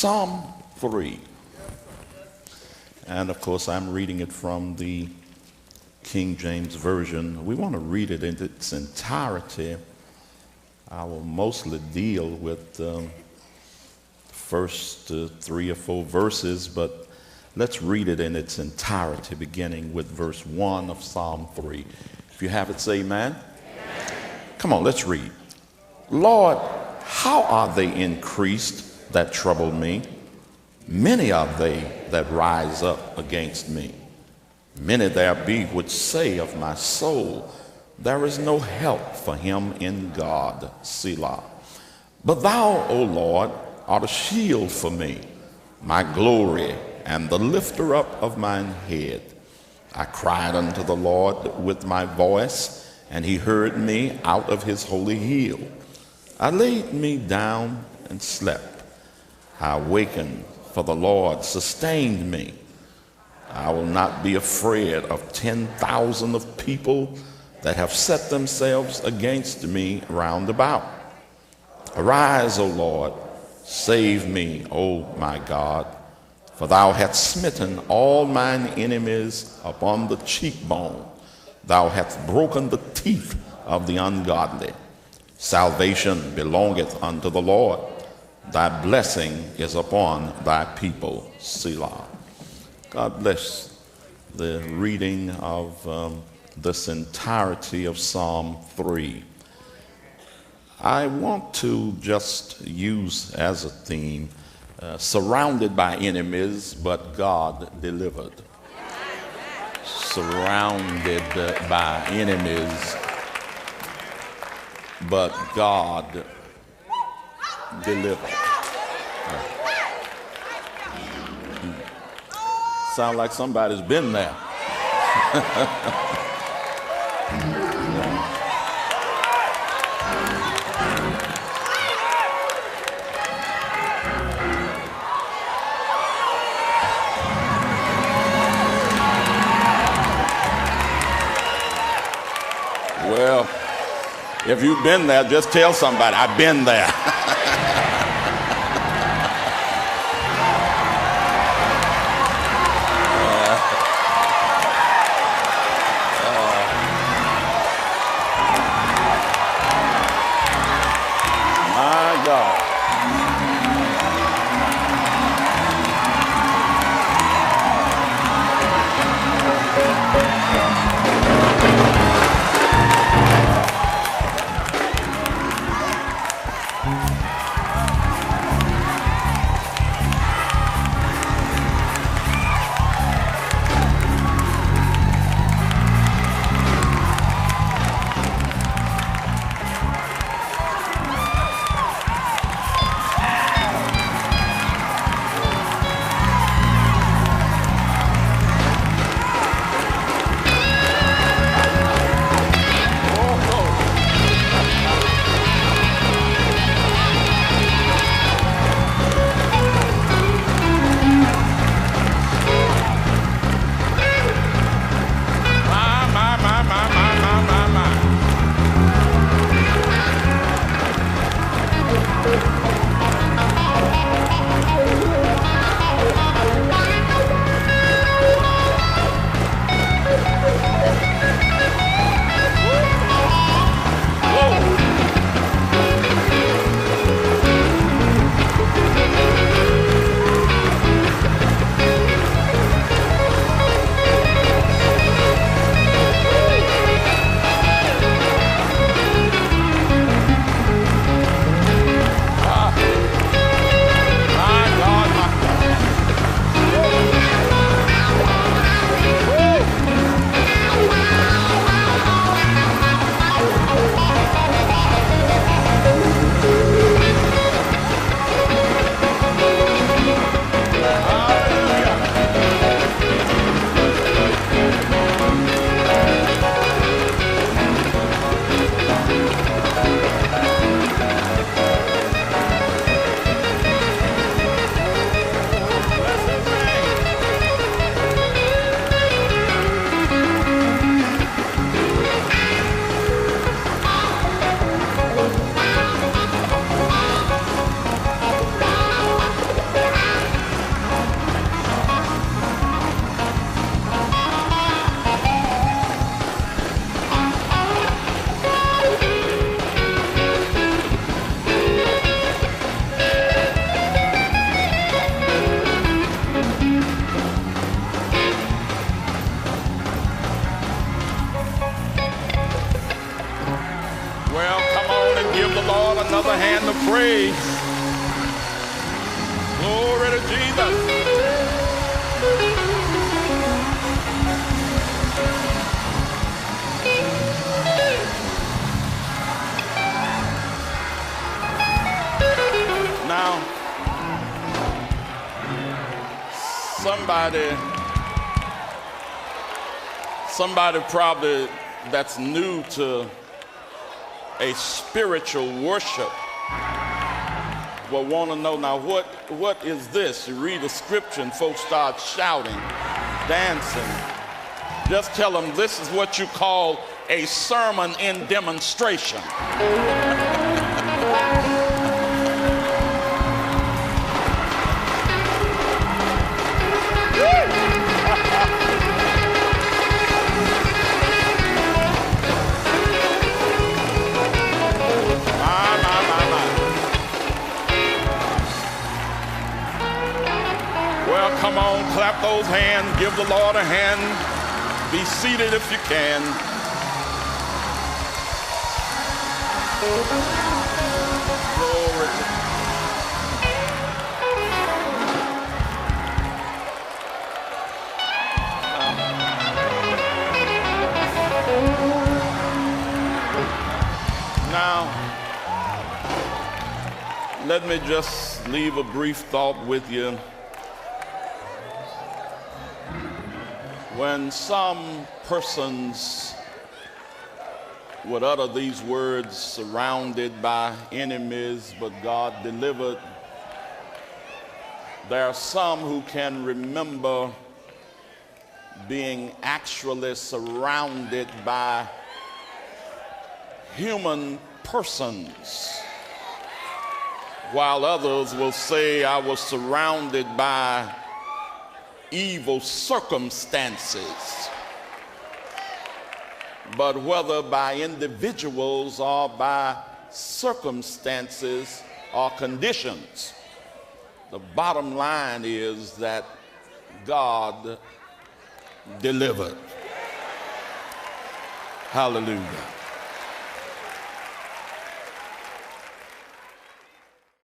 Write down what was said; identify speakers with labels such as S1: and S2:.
S1: Psalm 3. And of course, I'm reading it from the King James Version. We want to read it in its entirety. I will mostly deal with the first 3 or 4 verses, but let's read it in its entirety, beginning with verse 1 of Psalm 3. If you have it, say amen. Amen. Come on, let's read. Lord, how are they increased that trouble me? Many are they that rise up against me. Many there be which say of my soul, there is no help for him in God, Selah. But thou, O Lord, art a shield for me, my glory, and the lifter up of mine head. I cried unto the Lord with my voice, and he heard me out of his holy hill. I laid me down and slept. I awakened, for the Lord sustained me. I will not be afraid of 10,000 of people that have set themselves against me round about. Arise, O Lord, save me, O my God, for thou hast smitten all mine enemies upon the cheekbone. Thou hast broken the teeth of the ungodly. Salvation belongeth unto the Lord. Thy blessing is upon thy people, Selah. God bless the reading of this entirety of Psalm 3. I want to just use as a theme, surrounded by enemies, but God delivered. Surrounded by enemies, but God delivered. Sound like somebody's been there. Well, if you've been there, just tell somebody, I've been there. My God. hand of praise. Glory to Jesus. Now, somebody probably that's new to a spiritual worship will want to know, now what is this? You read the scripture and folks start shouting, dancing. Just tell them this is what you call a sermon in demonstration. Well, come on, clap those hands, give the Lord a hand. Be seated if you can. Glory to God. Now, let me just leave a brief thought with you. When some persons would utter these words, surrounded by enemies, but God delivered, there are some who can remember being actually surrounded by human persons, while others will say, I was surrounded by evil circumstances. But whether by individuals or by circumstances or conditions, the bottom line is that God delivered. Hallelujah.